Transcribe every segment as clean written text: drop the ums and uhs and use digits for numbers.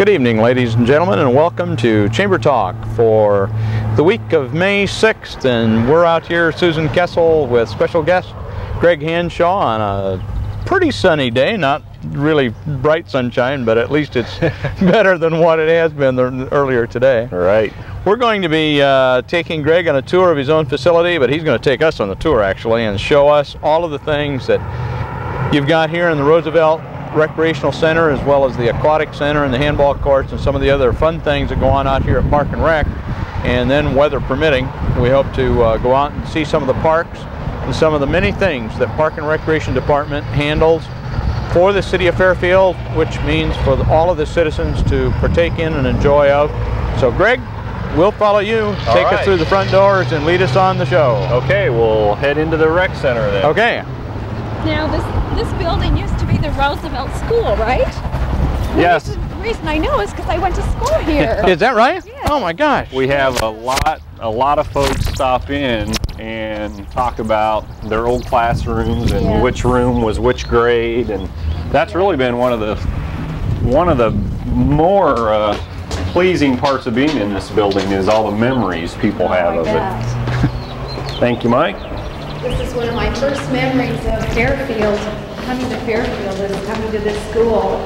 Good evening, ladies and gentlemen, and welcome to Chamber Talk for the week of May 6th. And we're out here, Susan Kessel, with special guest Greg Hanshaw on a pretty sunny day. Not really bright sunshine, but at least it's better than what it has been earlier today. Right. We're going to be taking Greg on a tour of his own facility, but he's going to take us on the tour actually and show us all of the things that you've got here in the Roosevelt Recreational Center, as well as the Aquatic Center and the handball courts and some of the other fun things that go on out here at Park and Rec. And then, weather permitting, we hope to go out and see some of the parks and some of the many things that Park and Recreation Department handles for the city of Fairfield, which means for all of the citizens to partake in and enjoy of. So Greg, we'll follow you. Take us through the front doors and lead us on the show. Okay, we'll head into the rec center then. Okay. Now this building used to be the Roosevelt School, right? Yes. The reason I know is because I went to school here. Is that right? Yeah. Oh my gosh. We have a lot of folks stop in and talk about their old classrooms and which room was which grade, and that's really been one of the more pleasing parts of being in this building is all the memories people have of it. Thank you, Mike. This is one of my first memories of Fairfield. Coming to Fairfield is coming to this school.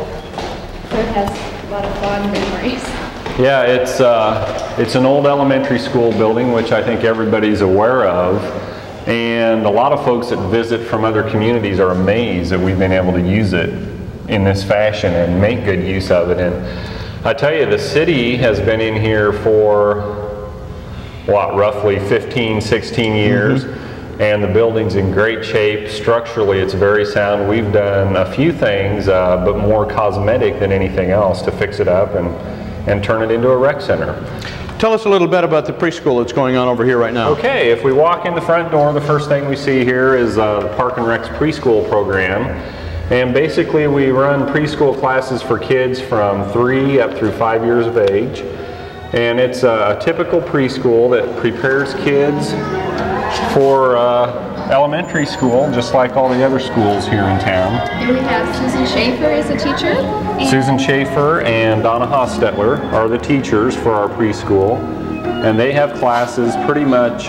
So it has a lot of fond memories. Yeah, it's an old elementary school building, which I think everybody's aware of. And a lot of folks that visit from other communities are amazed that we've been able to use it in this fashion and make good use of it. And I tell you, the city has been in here for, what, roughly 15, 16 years. And the building's in great shape. Structurally, it's very sound. We've done a few things, but more cosmetic than anything else, to fix it up and turn it into a rec center. Tell us a little bit about the preschool that's going on over here right now. Okay, if we walk in the front door, the first thing we see here is the Park and Rec's preschool program. And basically, we run preschool classes for kids from 3 up through 5 years of age. And it's a typical preschool that prepares kids for elementary school, just like all the other schools here in town. And we have Susan Schaefer as a teacher. Susan Schaefer and Donna Hostetler are the teachers for our preschool. And they have classes pretty much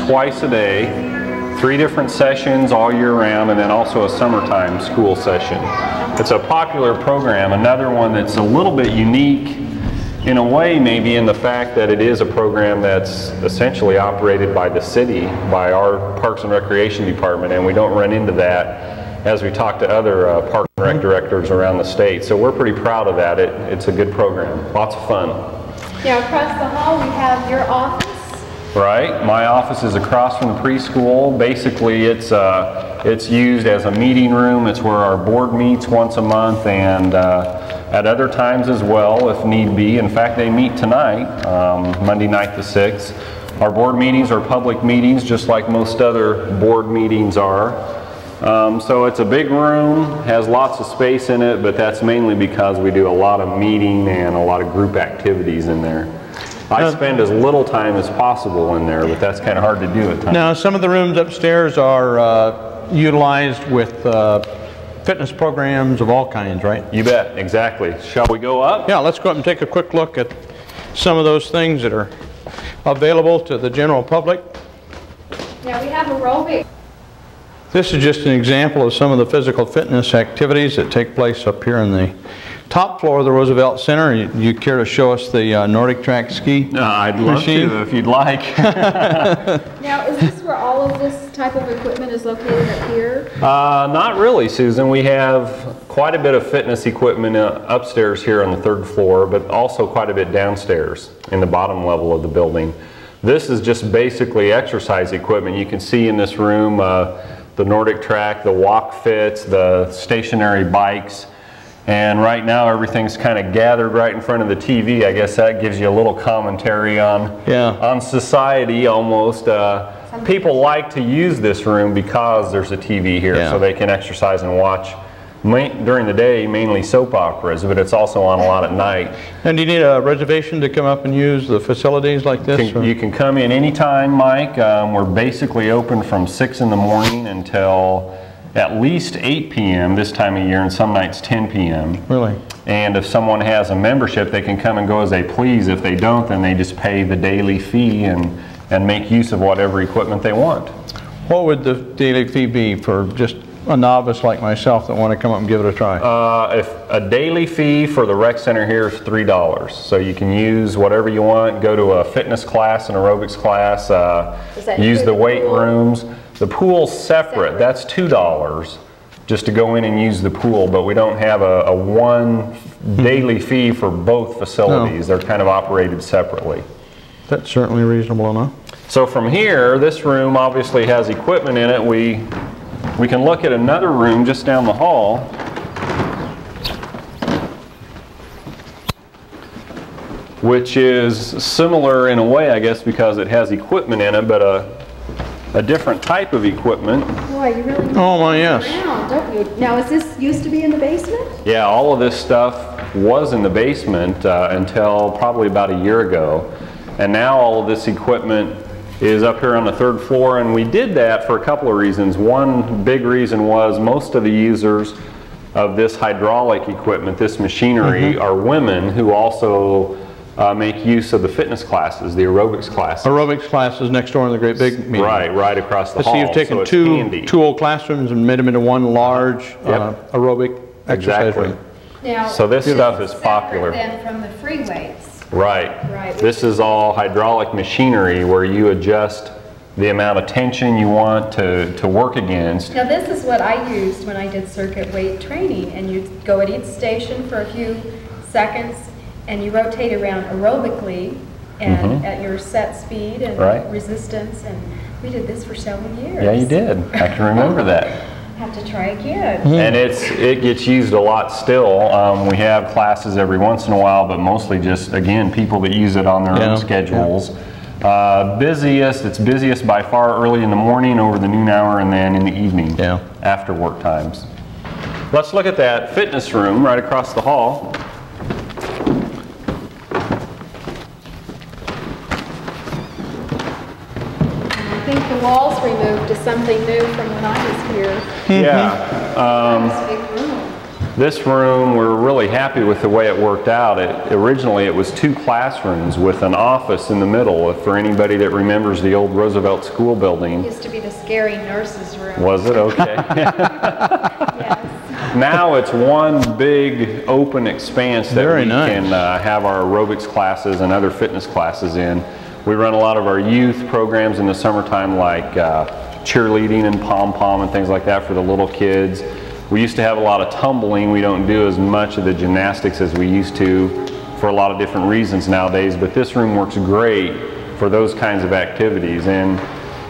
twice a day, 3 different sessions all year round, and then also a summertime school session. It's a popular program. Another one that's a little bit unique in a way, maybe in the fact that it is a program that's essentially operated by the city, by our Parks and Recreation Department, and we don't run into that as we talk to other Park and Rec directors around the state. So we're pretty proud of that. It's a good program. Lots of fun. Now across the hall we have your office. Right. My office is across from the preschool. Basically, it's used as a meeting room. It's where our board meets once a month, and at other times as well, if need be. In fact, they meet tonight, Monday night the 6th. Our board meetings are public meetings, just like most other board meetings are. So it's a big room, has lots of space in it, but that's mainly because we do a lot of meeting and a lot of group activities in there. I spend as little time as possible in there, but that's kind of hard to do at times. Now, some of the rooms upstairs are utilized with fitness programs of all kinds, right? You bet, exactly. Shall we go up? Yeah, let's go up and take a quick look at some of those things that are available to the general public. Now we have aerobic. This is just an example of some of the physical fitness activities that take place up here in the top floor of the Roosevelt Center. You care to show us the Nordic Track ski I'd love machine? to if you'd like. Now is this where all of this type of equipment is located up here? Not really, Susan. We have quite a bit of fitness equipment upstairs here on the 3rd floor, but also quite a bit downstairs in the bottom level of the building. This is just basically exercise equipment. You can see in this room the Nordic Track, the walk fits, the stationary bikes. And right now everything's kind of gathered right in front of the TV. I guess that gives you a little commentary on society almost. People like to use this room because there's a TV here, so they can exercise and watch during the day, mainly soap operas, but it's also on a lot at night. And do you need a reservation to come up and use the facilities like this? You can come in anytime, Mike. We're basically open from 6 in the morning until at least 8 p.m. this time of year, and some nights 10 p.m. Really? And if someone has a membership, they can come and go as they please. If they don't, then they just pay the daily fee and make use of whatever equipment they want. What would the daily fee be for just a novice like myself that want to come up and give it a try? If a daily fee for the rec center here is $3. So you can use whatever you want, go to a fitness class, an aerobics class, use the weight rooms. The pool's separate. That's $2 just to go in and use the pool, but we don't have a one daily fee for both facilities. No. They're kind of operated separately. That's certainly reasonable enough. So from here, this room obviously has equipment in it. We can look at another room just down the hall. Which is similar in a way, I guess, because it has equipment in it, but a different type of equipment. Boy, you really Oh my, yes. around, don't you? Now, is this used to be in the basement? Yeah, all of this stuff was in the basement until probably about a year ago. And now all of this equipment is up here on the third floor, and we did that for a couple of reasons. One big reason was most of the users of this hydraulic equipment, this machinery, are women who also make use of the fitness classes, the aerobics classes. Aerobics classes next door in the great big meeting. Right across the hall. So you've taken it's handy. two old classrooms and made them into one large aerobic exercise Exactly. room. Now, So this stuff is popular. Separate then from the free weights. Right. This is all hydraulic machinery where you adjust the amount of tension you want to work against. Now, this is what I used when I did circuit weight training, and you go at each station for a few seconds, and you rotate around aerobically and at your set speed and resistance, and we did this for several years. Yeah, you did. I can remember that. Have to try again. And it gets used a lot still. We have classes every once in a while, but mostly just, again, people that use it on their own schedules. It's busiest by far early in the morning, over the noon hour, and then in the evening after work times. Let's look at that fitness room right across the hall. I think the walls removed is something new from when I was here. Yeah. This big room. This room, we're really happy with the way it worked out. Originally it was 2 classrooms with an office in the middle. For anybody that remembers the old Roosevelt School building. It used to be the scary nurse's room. Was it? Okay. Yes. Now it's one big open expanse that we can have our aerobics classes and other fitness classes in. We run a lot of our youth programs in the summertime, like cheerleading and pom-pom and things like that for the little kids. We used to have a lot of tumbling. We don't do as much of the gymnastics as we used to for a lot of different reasons nowadays, but this room works great for those kinds of activities. And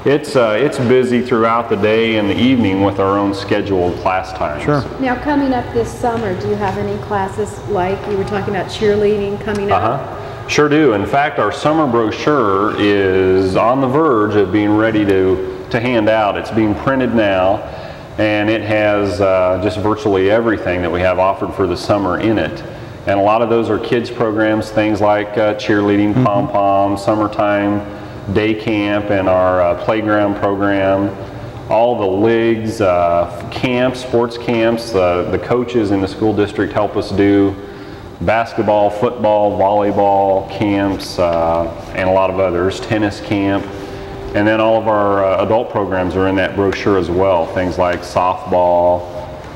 it's busy throughout the day and the evening with our own scheduled class times. Sure. Now, coming up this summer, do you have any classes like you were talking about cheerleading coming up? Sure do. In fact, our summer brochure is on the verge of being ready to hand out. It's being printed now, and it has just virtually everything that we have offered for the summer in it. And a lot of those are kids programs, things like cheerleading, pom-pom, summertime day camp, and our playground program. All the leagues, camps, sports camps, the coaches in the school district help us do basketball, football, volleyball camps, and a lot of others, tennis camp. And then all of our adult programs are in that brochure as well, things like softball,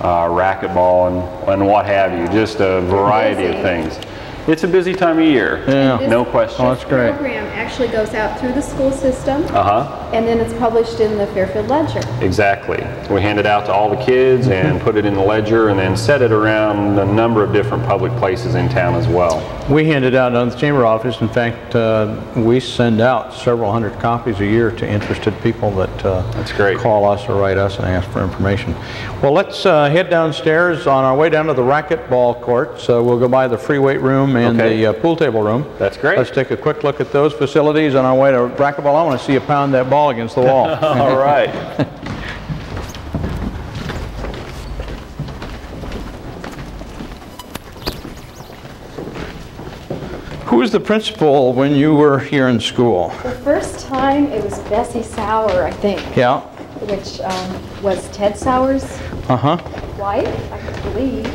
racquetball, and what have you, just a variety of things. It's a busy time of year, no question. Oh, that's great. This program actually goes out through the school system, and then it's published in the Fairfield Ledger. Exactly. We hand it out to all the kids and put it in the ledger and then set it around a number of different public places in town as well. We hand it out in the chamber office. In fact, we send out several hundred copies a year to interested people that That's great. call us or write us and ask for information. Well, let's head downstairs. On our way down to the racquetball court, so we'll go by the free weight room and the pool table room. That's great. Let's take a quick look at those facilities. On our way to racquetball, I want to see you pound that ball against the wall. All right. Who was the principal when you were here in school? The first time it was Bessie Sauer, I think. Yeah. Which was Ted Sauer's wife, I believe.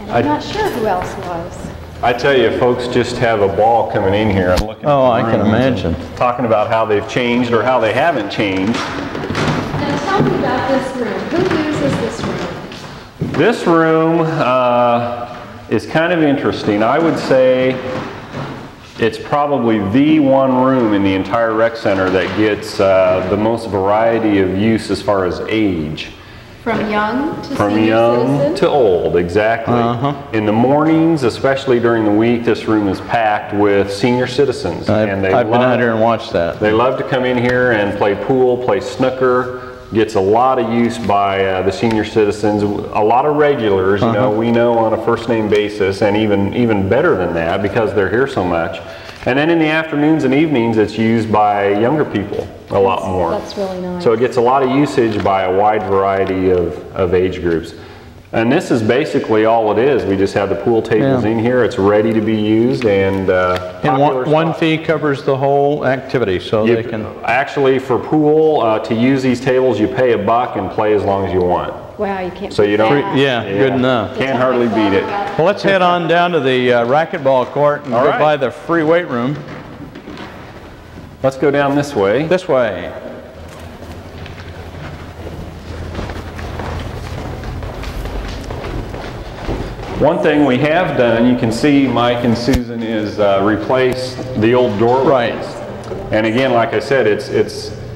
I'm not sure who else was. I tell you, folks just have a ball coming in here. I'm looking. Oh, I can imagine. Talking about how they've changed or how they haven't changed. Now tell me about this room. Who uses this room? This room is kind of interesting. I would say it's probably the one room in the entire rec center that gets the most variety of use as far as age. From young to From senior young citizen? to old, exactly. In the mornings, especially during the week, this room is packed with senior citizens. I've been out here and watched that. They love to come in here and play pool, play snooker. Gets a lot of use by the senior citizens. A lot of regulars, you know, we know on a first name basis, and even better than that because they're here so much. And then in the afternoons and evenings, it's used by younger people a lot more. That's really nice. So it gets a lot of usage by a wide variety of age groups. And this is basically all it is. We just have the pool tables in here. It's ready to be used, and one fee covers the whole activity, so they can... Actually, for pool, to use these tables, you pay $1 and play as long as you want. Wow, you can't. So you don't... Yeah, good enough. Can't hardly beat it. Well, let's head on down to the racquetball court and go by the free weight room. Let's go down this way. This way. One thing we have done, you can see Mike and Susan, is replace the old doorways. Right. And again, like I said, it's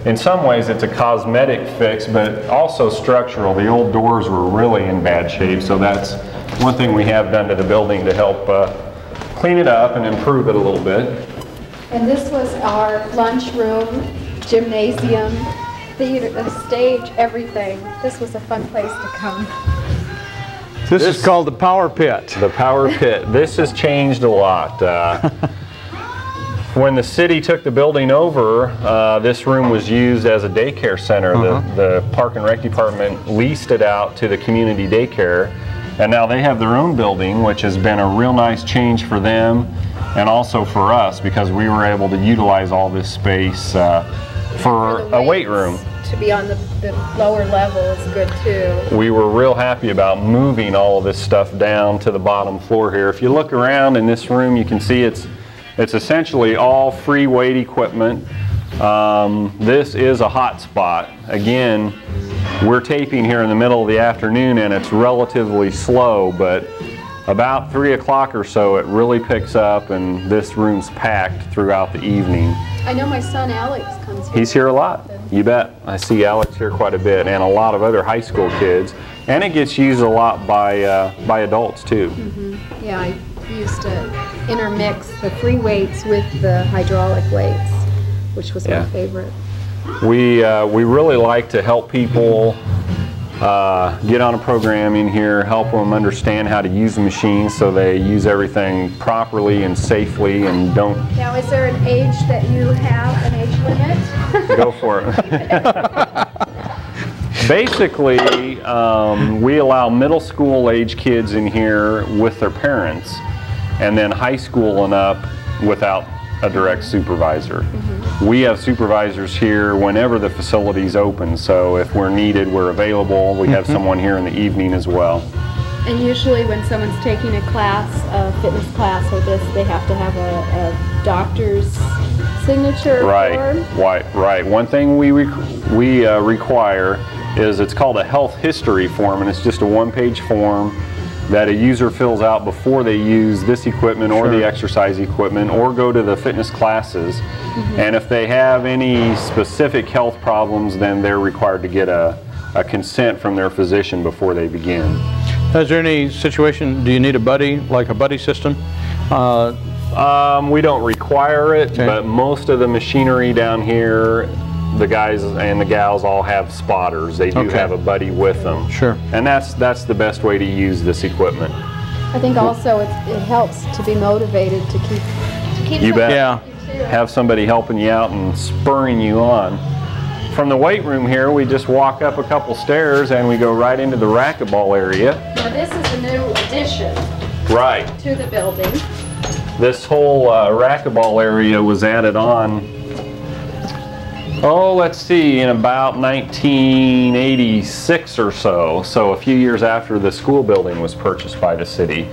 in some ways it's a cosmetic fix, but also structural. The old doors were really in bad shape, so that's one thing we have done to the building to help clean it up and improve it a little bit. And this was our lunchroom, gymnasium, theater, the stage, everything. This was a fun place to come. This is called the Power Pit. The Power Pit. This has changed a lot. When the city took the building over, this room was used as a daycare center. The Park and Rec Department leased it out to the community daycare, and now they have their own building, which has been a real nice change for them and also for us, because we were able to utilize all this space for a weight room. To be on the lower level is good too. We were real happy about moving all of this stuff down to the bottom floor here. If you look around in this room, you can see it's essentially all free weight equipment. This is a hot spot. Again, we're taping here in the middle of the afternoon and it's relatively slow, but about 3 o'clock or so it really picks up and this room's packed throughout the evening. I know my son Alex comes here. He's here a lot. You bet. I see Alex here quite a bit, and a lot of other high school kids. And it gets used a lot by adults too. Yeah, I used to intermix the free weights with the hydraulic weights, which was my favorite. We really like to help people get on a program in here, help them understand how to use the machines so they use everything properly and safely and don't... Now, is there an age that you have, an age limit? Go for it. Basically, we allow middle school age kids in here with their parents, and then high school and up without a direct supervisor. We have supervisors here whenever the facility's open, so if we're needed, we're available. We have someone here in the evening as well. And usually when someone's taking a class, a fitness class or this, they have to have a doctor's signature form? Right. One thing we require is it's called a health history form, and it's just a one-page form that a user fills out before they use this equipment or the exercise equipment or go to the fitness classes. And if they have any specific health problems, then they're required to get a consent from their physician before they begin. Is there any situation, do you need a buddy, like a buddy system? We don't require it, but most of the machinery down here, the guys and the gals all have spotters. They do have a buddy with them. Sure. And that's the best way to use this equipment. I think also it helps to be motivated to keep You bet. Yeah. Have somebody helping you out and spurring you on. From the weight room here, we just walk up a couple stairs and we go right into the racquetball area. Now this is a new addition to the building. This whole racquetball area was added on Oh, let's see, in about 1986 or so, so a few years after the school building was purchased by the city.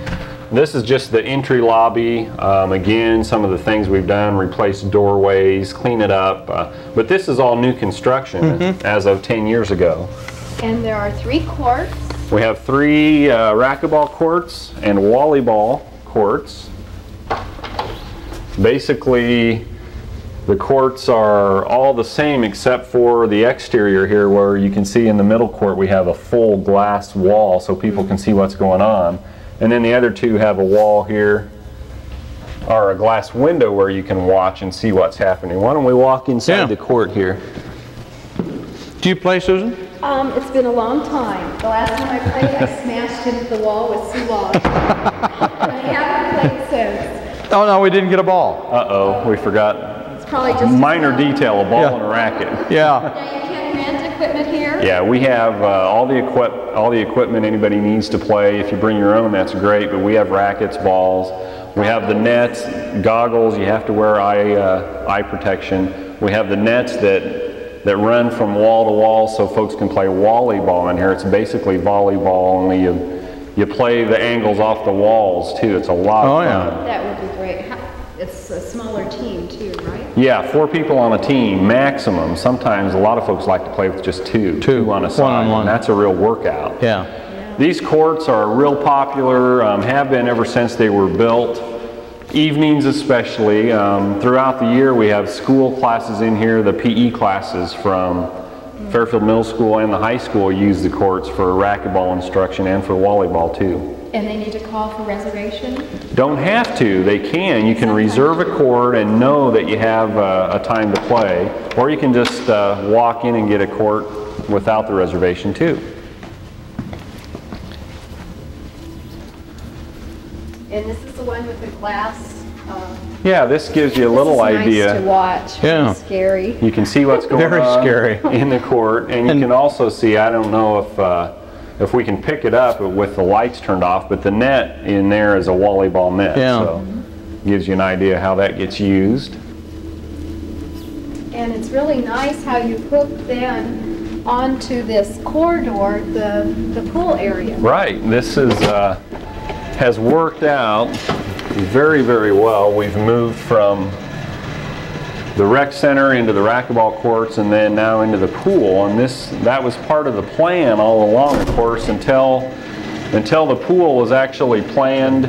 This is just the entry lobby. Again, some of the things we've done, replace doorways, clean it up, but this is all new construction as of 10 years ago. And there are 3 courts. We have 3 racquetball courts and volleyball courts. Basically, the courts are all the same except for the exterior here, where you can see in the middle court we have a full glass wall so people can see what's going on. And then the other 2 have a wall here, or a glass window where you can watch and see what's happening. Why don't we walk inside the court here? Do you play, Susan? It's been a long time. The last time I played, I smashed into the wall with Sue Walsh. I haven't played since. Oh no, we didn't get a ball. Uh-oh, we forgot. It's probably just Minor detail, a ball and a racket. Yeah. Now you can rent equipment here. Yeah, we have all the equipment anybody needs to play. If you bring your own, that's great, but we have rackets, balls. We have the nets, goggles, you have to wear eye protection. We have the nets that run from wall to wall so folks can play volleyball in here. It's basically volleyball, only you play the angles off the walls too. It's a lot of fun. That would be great. It's a smaller team too, right? Yeah, 4 people on a team, maximum. Sometimes a lot of folks like to play with just two on a side. One-on-one. And that's a real workout. Yeah. These courts are real popular, have been ever since they were built. Evenings especially. Throughout the year we have school classes in here. The PE classes from Fairfield Middle School and the high school use the courts for racquetball instruction and for volleyball too. And they need to call for reservation? Don't have to. They can. You can reserve a court and know that you have a time to play, or you can just walk in and get a court without the reservation too. And this is the one with the glass. Yeah, this gives you a little idea. Nice to watch. Yeah. Really scary. You can see what's going Very on scary. in the court, and you can also see, I don't know if we can pick it up with the lights turned off, but the net in there is a volleyball net. Yeah. So gives you an idea how that gets used. And it's really nice how you hook then onto this corridor, the pool area. Right. This is has worked out very, very well. We've moved from the rec center into the racquetball courts and then now into the pool, and that was part of the plan all along, of course, until the pool was actually planned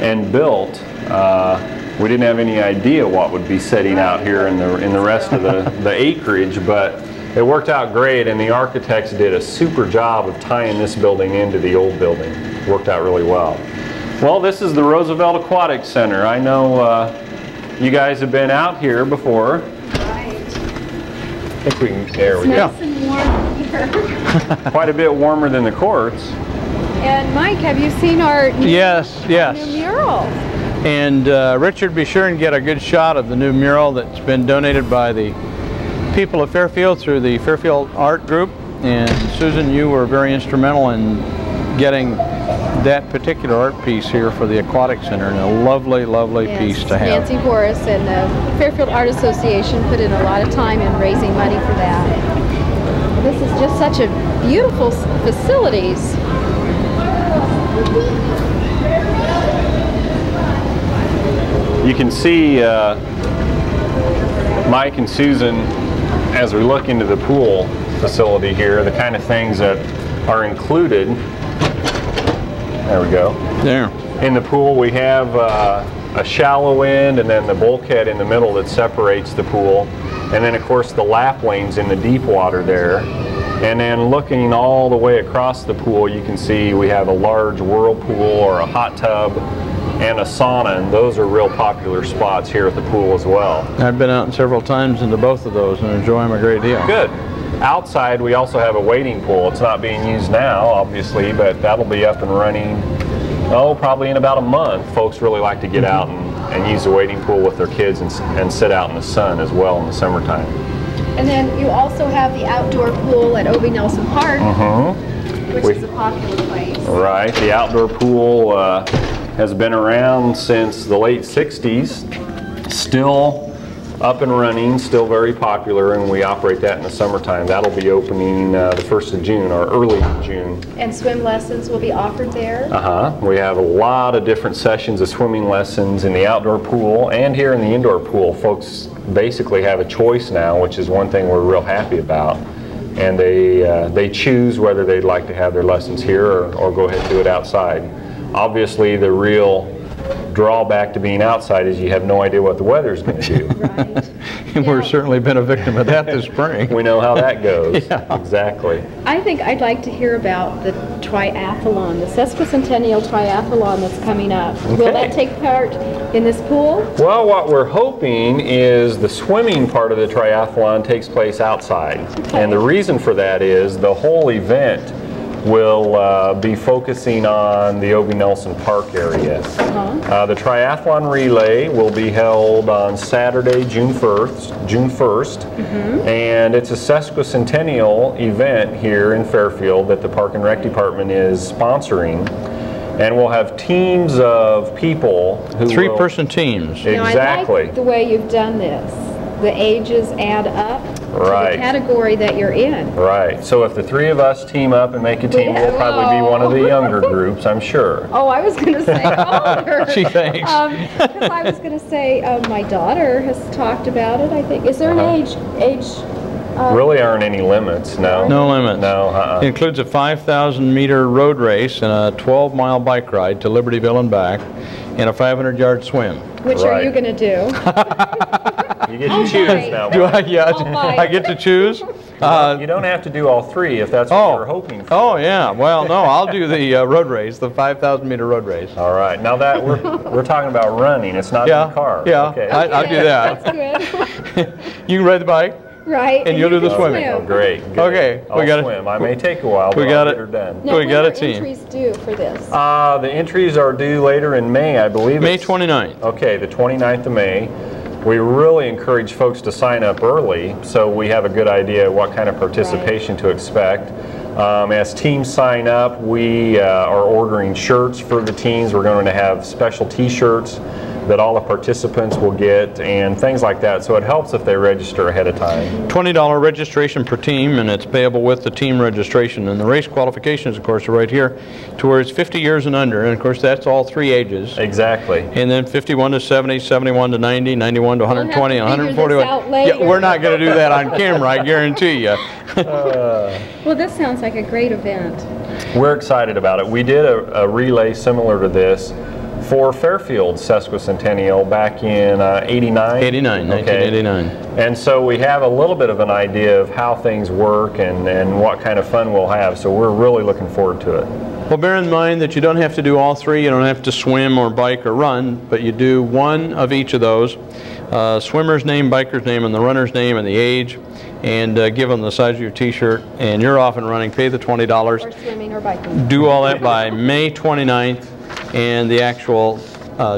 and built. We didn't have any idea what would be setting out here in the rest of the acreage, but it worked out great, and the architects did a super job of tying this building into the old building. Worked out really well. Well, this is the Roosevelt Aquatic Center. I know you guys have been out here before. Right. I think we can, there we It's go. nice and warm here. Quite a bit warmer than the courts. And Mike, have you seen our new Yes. mural? And Richard, be sure and get a good shot of the new mural that's been donated by the people of Fairfield through the Fairfield Art Group. And Susan, you were very instrumental in getting that particular art piece here for the Aquatic Center, and a lovely, lovely piece to have. Nancy Horace and the Fairfield Art Association put in a lot of time in raising money for that. This is just such a beautiful facilities. You can see Mike and Susan, as we look into the pool facility here, the kind of things that are included. There we go. There. In the pool we have a shallow end and then the bulkhead in the middle that separates the pool. And then of course the lap lanes in the deep water there. And then looking all the way across the pool, you can see we have a large whirlpool or a hot tub and a sauna, and those are real popular spots here at the pool as well. I've been out several times into both of those and enjoy them a great deal. Good. Outside we also have a wading pool. It's not being used now, obviously, but that'll be up and running, probably in about a month. Folks really like to get out and use the wading pool with their kids and sit out in the sun as well in the summertime. And then you also have the outdoor pool at O.B. Nelson Park, which is a popular place. Right. The outdoor pool has been around since the late 60s. Still up and running, still very popular, and we operate that in the summertime. That'll be opening the 1st of June, or early June. And swim lessons will be offered there? We have a lot of different sessions of swimming lessons in the outdoor pool and here in the indoor pool. Folks basically have a choice now, which is one thing we're real happy about. And they choose whether they'd like to have their lessons here or go ahead and do it outside. Obviously, the real drawback to being outside is you have no idea what the weather's going to do. Right. And we've certainly been a victim of that this spring. We know how that goes. Yeah. Exactly. I think I'd like to hear about the triathlon, the sesquicentennial triathlon that's coming up. Will that take part in this pool? Well, what we're hoping is the swimming part of the triathlon takes place outside. Okay. And the reason for that is the whole event will be focusing on the Obie Nelson Park area. The triathlon relay will be held on Saturday, June 1st, and it's a sesquicentennial event here in Fairfield that the Park and Rec Department is sponsoring. And we'll have teams of people who Three-person teams. Exactly. Now, I like the way you've done this. The ages add up to Right. the category that you're in. Right. So if the three of us team up and make a team, we'll probably be one of the younger groups, I'm sure. Oh, I was going to say older. She thinks. Because I was going to say my daughter has talked about it, I think. Is there an age? Really aren't any limits, no. No limits. No, It includes a 5,000-meter road race and a 12-mile bike ride to Libertyville and back, and a 500-yard swim. Which are Right. you going to do? You get to choose my. now. Do I? Yeah, Oh, my. I get to choose. You don't have to do all three if that's what you're hoping for. Oh yeah. Well, no, I'll do the road race, the 5,000-meter road race. All right. Now that we're talking about running, it's not in the car. Yeah. Okay. I'll do that. That's good. You can ride the bike. Right. And you'll do the can swimming. Oh, swim. great. Good. Okay, we I'll got it. swim. I may take a while, but We got I'll it. get her done. Now, We got when a are team. entries due for this? The entries are due later in May, I believe. May it's- 29th. Okay, the 29th of May. We really encourage folks to sign up early so we have a good idea what kind of participation to expect. As teams sign up, we are ordering shirts for the teams. We're going to have special t-shirts that all the participants will get and things like that. So it helps if they register ahead of time. $20 registration per team, and it's payable with the team registration. And the race qualifications, of course, are right here to where it's 50 years and under. And of course, that's all three ages. Exactly. And then 51 to 70, 71 to 90, 91 to 120, We'll have to figure 141. this out later. Yeah, we're not going to do that on camera, I guarantee you. Well, this sounds like a great event. We're excited about it. We did a relay similar to this for Fairfield Sesquicentennial back in 89? 89, 1989. And so we have a little bit of an idea of how things work and what kind of fun we'll have. So we're really looking forward to it. Well, bear in mind that you don't have to do all three. You don't have to swim or bike or run, but you do one of each of those. Swimmer's name, biker's name, and the runner's name and the age, and give them the size of your t-shirt, and you're off and running. Pay the $20. Or swimming or biking. Do all that by May 29th, and the actual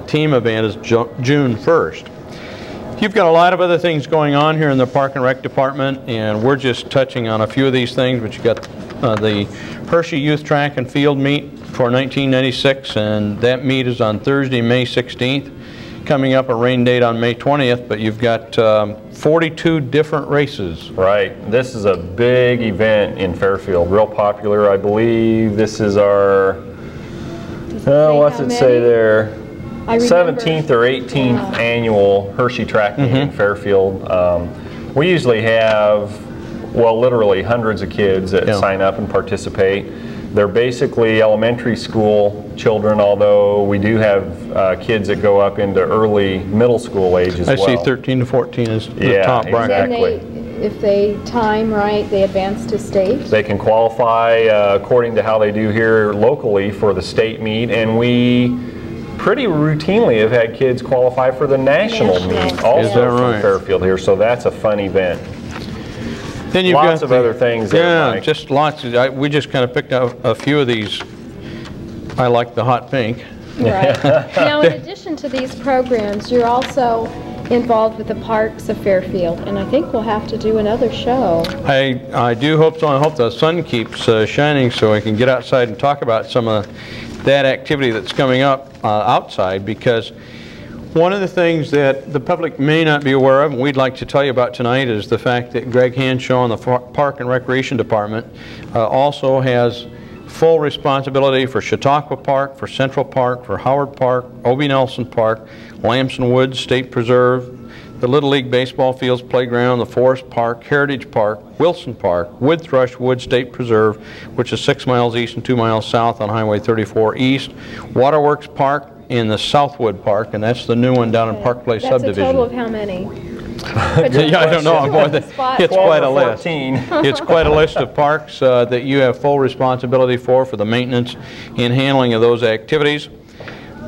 team event is June 1st. You've got a lot of other things going on here in the Park and Rec Department, and we're just touching on a few of these things, but you've got the Hershey Youth Track and Field Meet for 1996, and that meet is on Thursday, May 16th. Coming up a rain date on May 20th, but you've got 42 different races. Right. This is a big event in Fairfield, real popular. I believe this is our, what's it say there? 17th or 18th annual Hershey Track Meet in Fairfield. We usually have, well, literally hundreds of kids that sign up and participate. They're basically elementary school children, although we do have kids that go up into early middle school age as well. I see 13 to 14 is the top bracket. Exactly. If they time right, they advance to state? They can qualify according to how they do here locally for the state meet, and we pretty routinely have had kids qualify for the national meet also from Fairfield here, so that's a fun event. Then you've lots got of other things there, Yeah, Mike. just lots. We just kind of picked out a few of these. I like the hot pink. Right. Now, in addition to these programs, you're also involved with the Parks of Fairfield, and I think we'll have to do another show. I do hope so. I hope the sun keeps shining so I can get outside and talk about some of that activity that's coming up outside, because One of the things that the public may not be aware of, and we'd like to tell you about tonight, is the fact that Greg Hanshaw in the Park and Recreation Department also has full responsibility for Chautauqua Park, for Central Park, for Howard Park, Obie Nelson Park, Lamson Woods State Preserve, the Little League Baseball Fields Playground, the Forest Park, Heritage Park, Wilson Park, Wood Thrush Wood State Preserve, which is 6 miles east and 2 miles south on Highway 34 East, Waterworks Park, in the Southwood Park, and that's the new one down in Park Place Subdivision. That's a total of how many? Yeah, I don't know. It's quite a list. It's quite a list of parks that you have full responsibility for the maintenance and handling of those activities.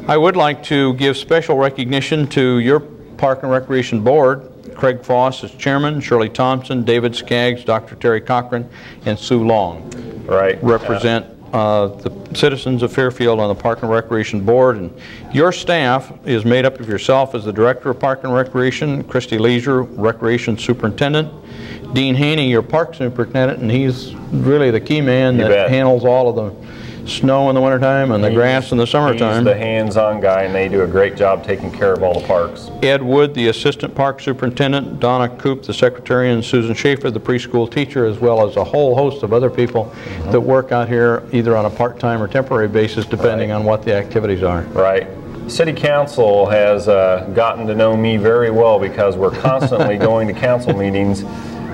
I would like to give special recognition to your Park and Recreation Board. Craig Foss is chairman, Shirley Thompson, David Skaggs, Dr. Terry Cochran, and Sue Long. Right. Represent the citizens of Fairfield on the Park and Recreation Board, and your staff is made up of yourself as the Director of Park and Recreation, Christy Leisure, Recreation Superintendent, Dean Haney, your Park Superintendent, and he's really the key man that handles all of the snow in the wintertime and the grass in the summertime. He's the hands-on guy, and they do a great job taking care of all the parks. Ed Wood, the Assistant Park Superintendent, Donna Coop, the Secretary, and Susan Schaefer, the preschool teacher, as well as a whole host of other people that work out here either on a part-time or temporary basis, depending on what the activities are. Right. City Council has gotten to know me very well because we're constantly going to council meetings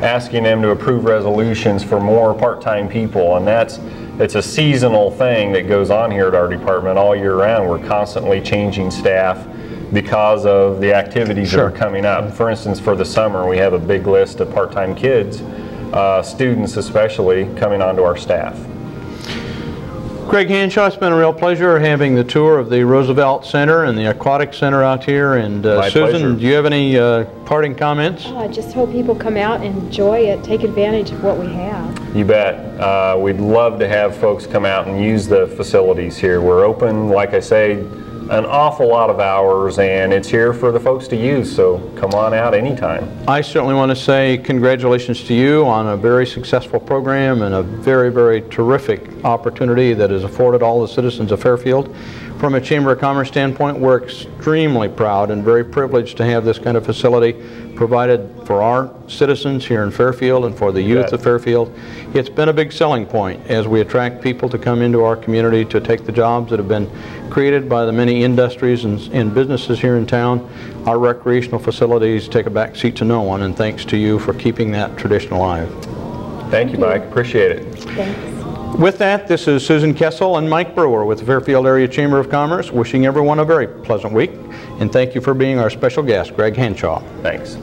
asking them to approve resolutions for more part-time people, and it's a seasonal thing that goes on here at our department all year round. We're constantly changing staff because of the activities that are coming up. For instance, for the summer, we have a big list of part-time kids, students especially, coming onto our staff. Greg Hanshaw, it's been a real pleasure having the tour of the Roosevelt Center and the Aquatic Center out here. And Susan, do you have any parting comments? Well, I just hope people come out and enjoy it, take advantage of what we have. You bet. We'd love to have folks come out and use the facilities here. We're open, like I say, an awful lot of hours, and it's here for the folks to use, so come on out anytime. I certainly want to say congratulations to you on a very successful program and a very, very terrific opportunity that has afforded all the citizens of Fairfield. From a Chamber of Commerce standpoint, we're extremely proud and very privileged to have this kind of facility provided for our citizens here in Fairfield and for the youth of Fairfield. It's been a big selling point as we attract people to come into our community to take the jobs that have been created by the many industries and businesses here in town. Our recreational facilities take a back seat to no one, and thanks to you for keeping that tradition alive. Thank you, Mike. Appreciate it. Thanks. With that, this is Susan Kessel and Mike Brewer with the Fairfield Area Chamber of Commerce, wishing everyone a very pleasant week, and thank you for being our special guest, Greg Hanshaw. Thanks.